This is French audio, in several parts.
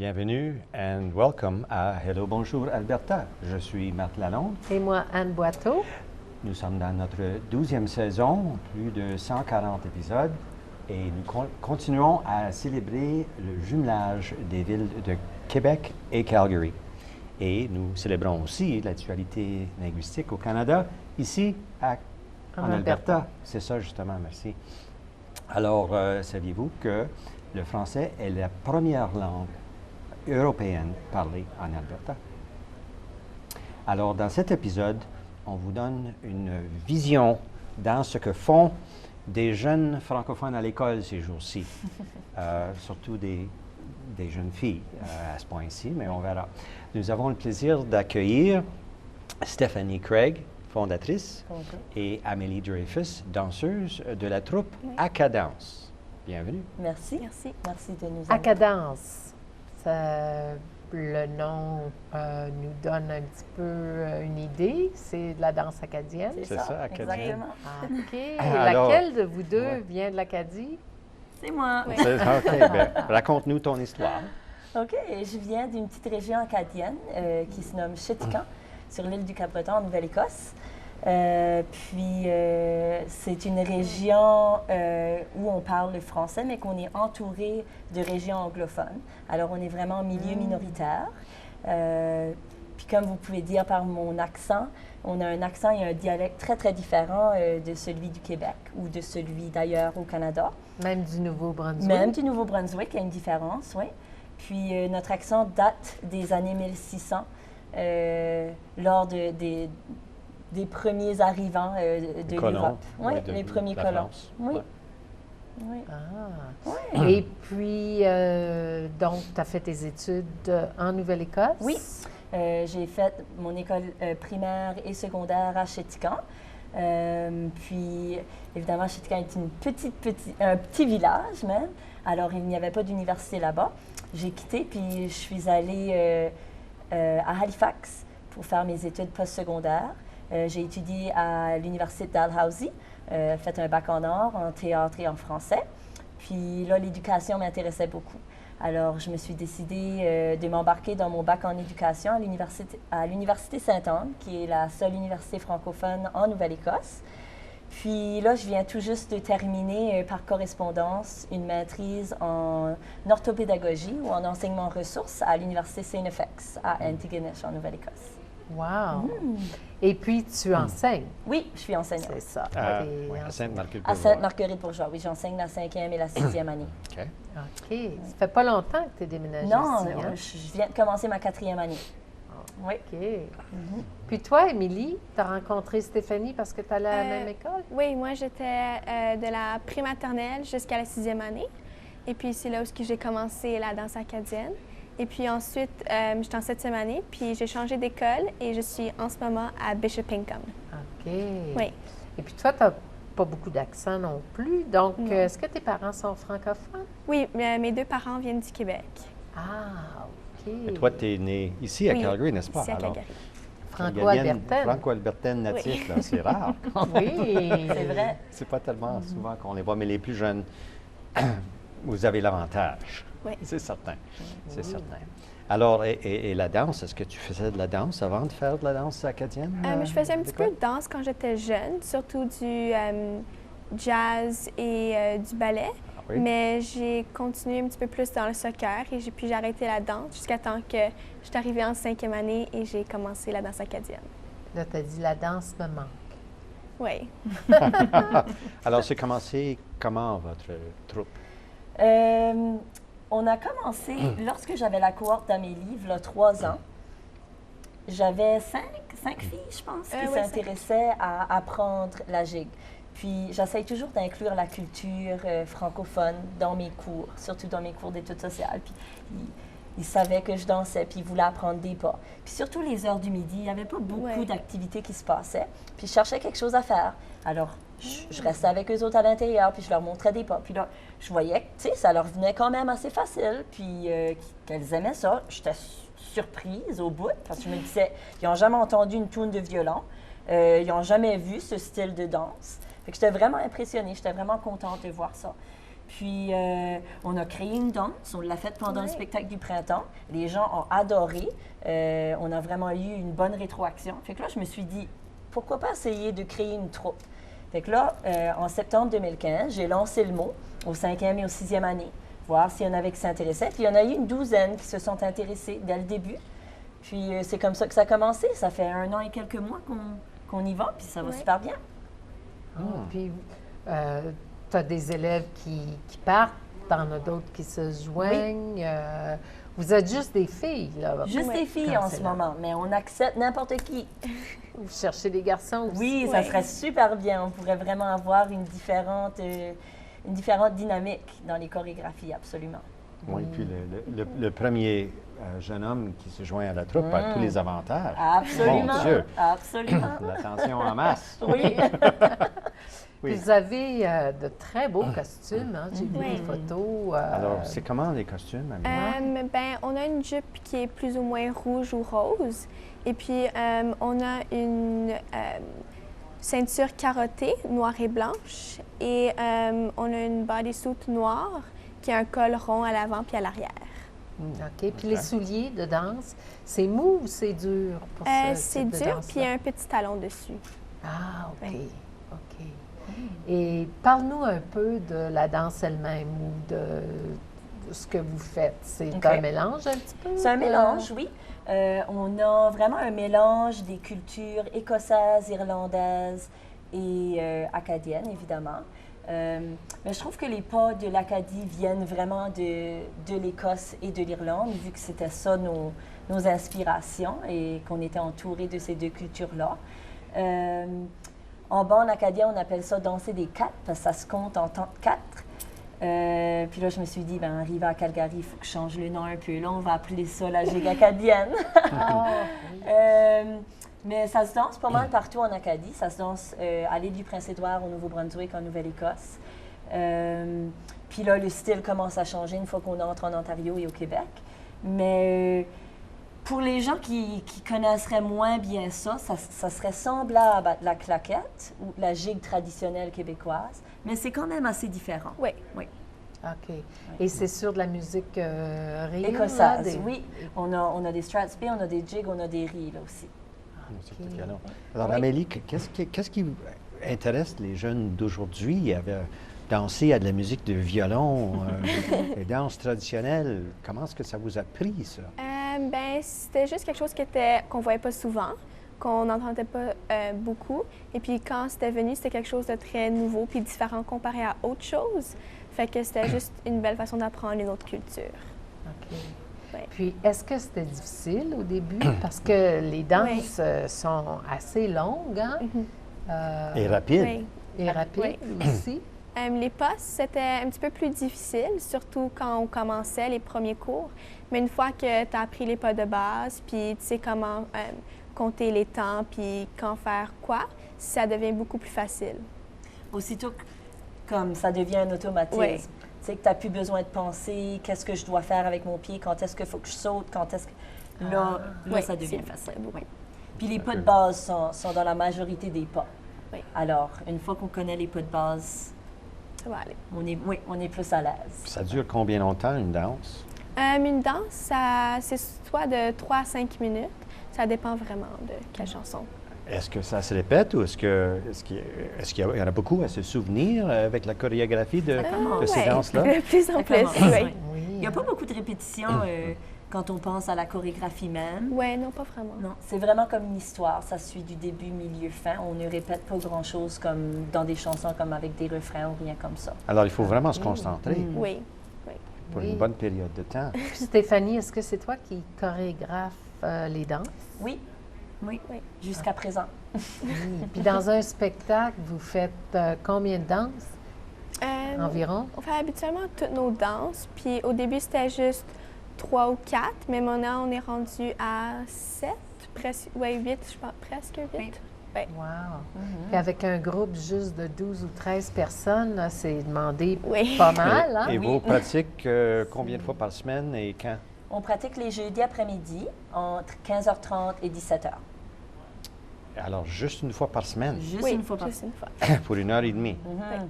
Bienvenue and welcome à Hello Bonjour Alberta. Je suis Marc Lalonde. Et moi, Anne Boiteau. Nous sommes dans notre 12e saison, plus de 140 épisodes, et nous continuons à célébrer le jumelage des villes de Québec et Calgary. Et nous célébrons aussi la dualité linguistique au Canada, ici en Alberta. C'est ça justement, merci. Alors, saviez-vous que le français est la première langue européenne parlée en Alberta? Alors, dans cet épisode, on vous donne une vision dans ce que font des jeunes francophones à l'école ces jours-ci, surtout des jeunes filles à ce point-ci, mais on verra. Nous avons le plaisir d'accueillir Stéphanie Craig, fondatrice, et Amélie Dreyfus, danseuse de la troupe Acadence. Bienvenue. Merci. Merci. Merci de nous Acadence. Le nom nous donne un petit peu une idée. C'est de la danse acadienne. C'est ça, acadienne. Exactement. OK. Alors, laquelle de vous deux vient de l'Acadie? C'est moi. OK, ben, raconte-nous ton histoire. OK. Je viens d'une petite région acadienne qui se nomme Chéticamp, sur l'île du Cap-Breton, en Nouvelle-Écosse. C'est une région où on parle le français, mais qu'on est entouré de régions anglophones. Alors, on est vraiment en milieu minoritaire. Puis, comme vous pouvez dire par mon accent, on a un accent et un dialecte très, très différent de celui du Québec ou de celui d'ailleurs au Canada. Même du Nouveau-Brunswick? Même du Nouveau-Brunswick, il y a une différence, oui. Puis, notre accent date des années 1600, lors des premiers arrivants de l'Europe. Oui, les premiers colons. Oui. Ouais. Oui. Ah. Oui. Et puis, donc, tu as fait tes études en Nouvelle-Écosse? Oui. J'ai fait mon école primaire et secondaire à Chéticamp. Puis, évidemment, Chéticamp est un petit village même. Alors, il n'y avait pas d'université là-bas. J'ai quitté, puis je suis allée à Halifax pour faire mes études postsecondaires. J'ai étudié à l'université de Dalhousie, fait un bac en art, en théâtre et en français. Puis là, l'éducation m'intéressait beaucoup. Alors, je me suis décidée de m'embarquer dans mon bac en éducation à l'Université Sainte-Anne, qui est la seule université francophone en Nouvelle-Écosse. Puis là, je viens tout juste de terminer par correspondance une maîtrise en orthopédagogie ou en enseignement ressources à l'Université St. FX à Antigonish, en Nouvelle-Écosse. Wow! Et puis, tu enseignes? Oui, je suis enseignante. C'est ça. À Sainte-Marguerite-Bourgeois. À Sainte-Marguerite Bourgeois, oui, j'enseigne la 5e et la 6e année. OK. OK. Ça fait pas longtemps que tu es déménagée Non, ici, hein? je viens de commencer ma 4e année. Oui. OK. Puis toi, Émilie, tu as rencontré Stéphanie parce que tu allais à la même école? Oui, moi, j'étais de la prématernelle jusqu'à la 6e année. Et puis, c'est là où j'ai commencé la danse acadienne. Et puis ensuite, j'étais en 7e année, puis j'ai changé d'école et je suis en ce moment à Bishop Pinkham. OK. Oui. Et puis toi, tu n'as pas beaucoup d'accent non plus. Donc, est-ce que tes parents sont francophones? Oui, mes deux parents viennent du Québec. Ah, OK. Mais toi, tu es né ici à Calgary, n'est-ce pas? Ici à Calgary. Franco-albertaine. Franco-albertaine natif, là, c'est rare. Oui. C'est vrai. C'est pas tellement souvent qu'on les voit, mais les plus jeunes, vous avez l'avantage. Oui. C'est certain. C'est certain. Alors, et la danse, est-ce que tu faisais de la danse avant de faire de la danse acadienne? Je faisais un petit peu de danse quand j'étais jeune, surtout du jazz et du ballet. Ah oui? Mais j'ai continué un petit peu plus dans le soccer et puis j'ai arrêté la danse jusqu'à temps que je suis arrivée en 5e année et j'ai commencé la danse acadienne. Là, tu as dit la danse me manque. Oui. Alors, c'est commencé comment, votre troupe? On a commencé lorsque j'avais la cohorte d'Amélie, il y a 3 ans. J'avais 5 filles, je pense, qui s'intéressaient à apprendre la gigue. Puis, j'essaye toujours d'inclure la culture francophone dans mes cours, surtout dans mes cours d'études sociales. Puis, ils savaient que je dansais, puis ils voulaient apprendre des pas. Puis, surtout les heures du midi, il n'y avait pas beaucoup d'activités qui se passaient. Puis, je cherchais quelque chose à faire. Alors, je restais avec eux autres à l'intérieur, puis je leur montrais des pas. Puis là, je voyais que, tu sais, ça leur venait quand même assez facile, puis qu'elles aimaient ça. J'étais surprise au bout, parce que je me disais, ils n'ont jamais entendu une tourne de violon, ils n'ont jamais vu ce style de danse. Fait que j'étais vraiment impressionnée, j'étais vraiment contente de voir ça. Puis, on a créé une danse. On l'a faite pendant le Ouais. spectacle du printemps. Les gens ont adoré. On a vraiment eu une bonne rétroaction. Fait que là, je me suis dit, pourquoi pas essayer de créer une troupe? Fait que là, en septembre 2015, j'ai lancé le mot au 5e et au 6e année, voir s'il y en avait qui s'intéressaient. Puis, il y en a eu une douzaine qui se sont intéressés dès le début. Puis, c'est comme ça que ça a commencé. Ça fait 1 an et quelques mois qu'on y va, puis ça va Ouais. super bien. Puis, tu as des élèves qui partent, tu en as d'autres qui se joignent. Vous êtes juste des filles, là. Juste Ouais. des filles Quand en c'est ce là. moment, mais on accepte n'importe qui. Vous cherchez des garçons aussi. Oui, ça serait super bien. On pourrait vraiment avoir une différente dynamique dans les chorégraphies, absolument. Oui, puis le premier jeune homme qui se joint à la troupe a tous les avantages. Absolument. Mon Dieu. Absolument. L'attention en masse. Oui. Puis vous avez de très beaux costumes, hein? J'ai vu Oui. des photos. Alors, c'est comment les costumes, Amélie? Ben, on a une jupe qui est plus ou moins rouge ou rose. Et puis, on a une ceinture carottée, noire et blanche. Et on a une bodysuit noire qui a un col rond à l'avant puis à l'arrière. OK. Puis les souliers de danse, c'est mou ou c'est dur pour ce C'est type de dur, danse-là? puis il y a un petit talon dessus. Ah, OK. Oui. OK. Et parle-nous un peu de la danse elle-même ou de ce que vous faites. C'est OK. un mélange un petit peu? C'est un mélange, oui. On a vraiment un mélange des cultures écossaises, irlandaises et acadiennes, évidemment. Mais je trouve que les pas de l'Acadie viennent vraiment de l'Écosse et de l'Irlande, vu que c'était ça nos inspirations et qu'on était entouré de ces deux cultures-là. En bas, en acadien, on appelle ça danser des quatre, parce que ça se compte en temps de quatre. Puis là, je me suis dit, ben, arrivé à Calgary, il faut que je change le nom un peu. Là, on va appeler ça la gigue acadienne. Mais ça se danse pas mal partout en Acadie. Ça se danse à l'île du Prince-Édouard, au Nouveau-Brunswick, en Nouvelle-Écosse. Puis là, le style commence à changer une fois qu'on entre en Ontario et au Québec. Mais pour les gens qui connaisseraient moins bien ça, ça serait semblable à la claquette ou la gigue traditionnelle québécoise, mais c'est quand même assez différent. Oui. Oui. OK. Et c'est sur de la musique rire? là, Écossaise, oui. On a des Strathspey, on a des jigs, on a des reels aussi. C'est tout canon. Alors, Oui. Amélie, qu'est-ce qui intéresse les jeunes d'aujourd'hui à danser à de la musique de violon, les danses traditionnelles? Comment est-ce que ça vous a pris, ça? Ben, c'était juste quelque chose qu'on voyait pas souvent, qu'on n'entendait pas beaucoup. Et puis quand c'était venu, c'était quelque chose de très nouveau puis différent comparé à autre chose. Fait que c'était juste une belle façon d'apprendre une autre culture. OK. Ouais. Puis, est-ce que c'était difficile au début? Parce que les danses sont assez longues, hein? Et rapide. Oui. Et rapides aussi. Les postes, c'était un petit peu plus difficile, surtout quand on commençait les premiers cours. Mais une fois que tu as appris les pas de base, puis tu sais comment compter les temps, puis quand faire quoi, ça devient beaucoup plus facile. Aussitôt que comme ça devient un automatisme. Oui. Tu sais que tu n'as plus besoin de penser qu'est-ce que je dois faire avec mon pied, quand est-ce qu'il faut que je saute, quand est-ce que... Là, Oui, ça devient c'est facile. beaucoup. Oui. Puis les pas de base sont dans la majorité des pas. Oui. Alors, une fois qu'on connaît les pas de base, Ça va aller. on est plus à l'aise. Ça dure combien longtemps, une danse? Une danse, c'est soit de 3 à 5 minutes. Ça dépend vraiment de quelle chanson. Est-ce que ça se répète ou est-ce qu'il y en a beaucoup à se souvenir avec la chorégraphie de ces Ouais, danses-là? De plus en Ça plus, commence, oui. oui. Il n'y a pas beaucoup de répétitions quand on pense à la chorégraphie même. Oui, non, pas vraiment. Non, c'est vraiment comme une histoire. Ça suit du début, milieu, fin. On ne répète pas grand-chose comme dans des chansons comme avec des refrains ou rien comme ça. Alors, il faut vraiment se concentrer Oui. pour Oui. une bonne période de temps. Stéphanie, est-ce que c'est toi qui chorégraphe les danses? Oui, oui, Oui. jusqu'à présent. Oui. Puis dans un spectacle, vous faites combien de danses environ? On fait habituellement toutes nos danses. Puis au début, c'était juste 3 ou 4, mais maintenant, on est rendu à 7, presque, 8, je pense, presque 8. Oui. Wow! Puis avec un groupe juste de 12 ou 13 personnes, là, c'est demandé Oui. pas mal, hein? Et Oui. vos pratiques combien de fois par semaine et quand? On pratique les jeudis après-midi entre 15h30 et 17h. Alors, juste une fois par semaine, Juste Oui, une fois par juste une fois. pour 1 heure et demie. Mhm.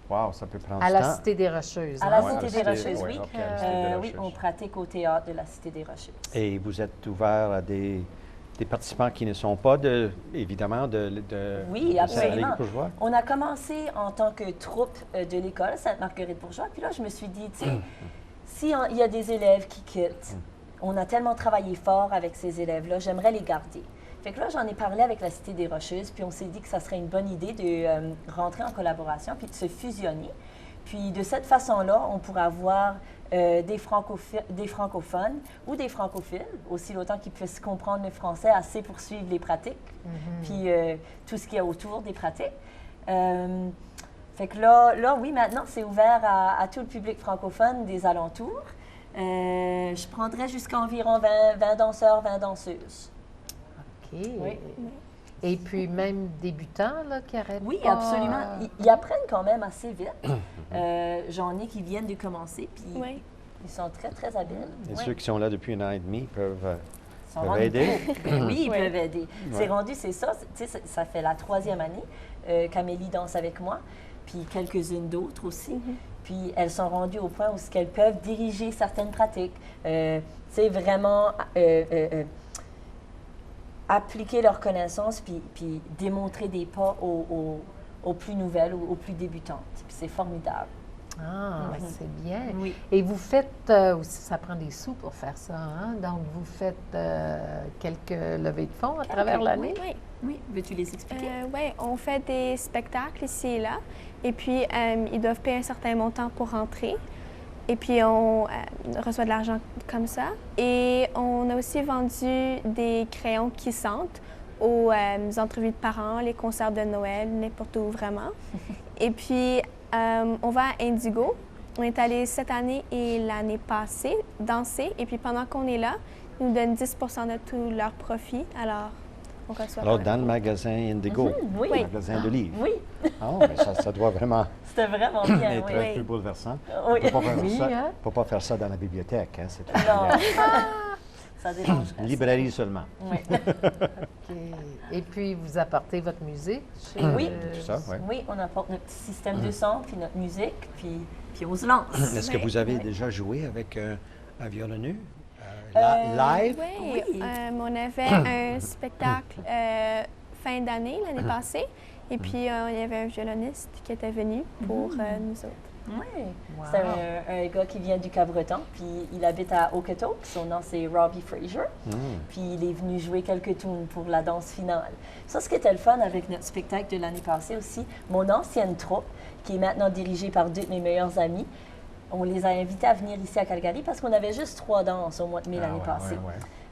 Wow, ça peut prendre À du la temps. Cité des Rocheuses. À la hein? Ouais, Cité des Rocheuses, ouais, oui. ok, à la Cité des Oui, Rocheuses. on pratique au théâtre de la Cité des Rocheuses. Et vous êtes ouvert à des participants qui ne sont pas, évidemment, Oui, de absolument. Saint-Marguerite-Bourgeois? On a commencé en tant que troupe de l'école Sainte-Marguerite-Bourgeois. Puis là, je me suis dit, tu sais, s'il y a des élèves qui quittent, on a tellement travaillé fort avec ces élèves-là, j'aimerais les garder. Fait que là, j'en ai parlé avec la Cité des Rocheuses, puis on s'est dit que ça serait une bonne idée de rentrer en collaboration, puis de se fusionner. Puis de cette façon-là, on pourra avoir des francophones ou des francophiles, aussi longtemps qu'ils puissent comprendre le français assez pour suivre les pratiques, puis tout ce qu'il y a autour des pratiques. Fait que là, oui, maintenant, c'est ouvert à tout le public francophone des alentours. Je prendrais jusqu'à environ 20 danseurs, 20 danseuses. OK. Oui. Et puis même débutants là, qui arrêtent Oui, pas, absolument. Ils apprennent quand même assez vite. J'en ai qui viennent de commencer, puis Oui. ils sont très, très habiles. Et Oui. ceux qui sont là depuis 1 an et demi peuvent Ils sont peuvent rendus aider? compte. Oui, ils Oui. peuvent aider. C'est Ouais. rendu, c'est ça. Tu sais, ça fait la 3e année qu'Amélie danse avec moi, puis quelques-unes d'autres aussi. Puis elles sont rendues au point où elles peuvent diriger certaines pratiques. Tu sais, vraiment appliquer leurs connaissances, puis démontrer des pas aux plus nouvelles ou aux plus débutantes. Puis c'est formidable. Ah, c'est bien. Oui. Et vous faites aussi, ça prend des sous pour faire ça, hein? Donc vous faites quelques levées de fonds à travers l'année? Oui. Oui, veux-tu les expliquer? Oui, on fait des spectacles ici et là. Et puis, ils doivent payer un certain montant pour rentrer. Et puis, on reçoit de l'argent comme ça. Et on a aussi vendu des crayons qui sentent aux entrevues de parents, les concerts de Noël, n'importe où vraiment. Et puis, on va à Indigo. On est allé cette année et l'année passée danser. Et puis, pendant qu'on est là, ils nous donnent 10 de tout leur profit. Alors, on reçoit Alors, quand dans même. le magasin Indigo, Oui. le magasin de livres. Oui, Ah, mais ça doit vraiment c'était vraiment bien. être oui. un peu bouleversant. Oui. On ne peut pas faire Oui, ça. hein? On peut pas faire ça dans la bibliothèque. Hein? C'est Non, ça dérange. une librairie seulement. Oui. OK. Et puis vous apportez votre musique? chez- Oui. C'est ça, oui. Oui, on apporte notre petit système de son, puis notre musique, puis on se lance. Est-ce que Oui, vous avez oui. déjà joué avec un violonneux live? Oui, Oui. on avait un spectacle fin d'année, l'année passée. Et puis, il y avait un violoniste qui était venu pour nous autres. Oui. Wow. C'est un gars qui vient du Cabreton, puis il habite à Okotoks. Son nom, c'est Robbie Fraser. Puis il est venu jouer quelques tunes pour la danse finale. Ça, ce qui était le fun avec notre spectacle de l'année passée aussi, mon ancienne troupe, qui est maintenant dirigée par 2 de mes meilleurs amis, on les a invités à venir ici à Calgary parce qu'on avait juste 3 danses au mois de mai l'année passée.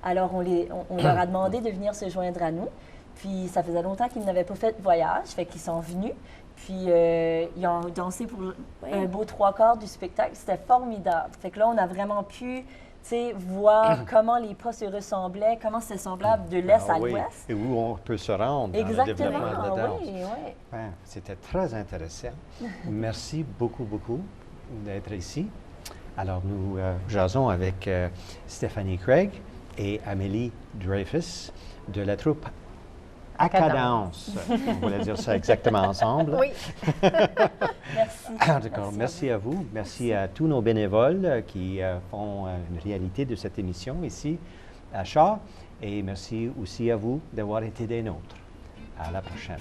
Alors, on leur a demandé de venir se joindre à nous. Puis, ça faisait longtemps qu'ils n'avaient pas fait de voyage, fait qu'ils sont venus. Puis, ils ont dansé pour un beau 3/4 du spectacle. C'était formidable. Fait que là, on a vraiment pu, tu sais, voir comment les pas se ressemblaient, comment c'était semblable de l'est à oui. l'ouest. Et où on peut se rendre dans le Exactement, développement de la danse. oui, oui. Ben, c'était très intéressant. Merci beaucoup d'être ici. Alors, nous jasons avec Stéphanie Craig et Amélie Dreyfus de la troupe Acadance. On voulait dire ça exactement ensemble. Oui. Merci. D'accord. Merci à vous. Merci à tous nos bénévoles qui font une réalité de cette émission ici à Shaw. Et merci aussi à vous d'avoir été des nôtres. À la prochaine.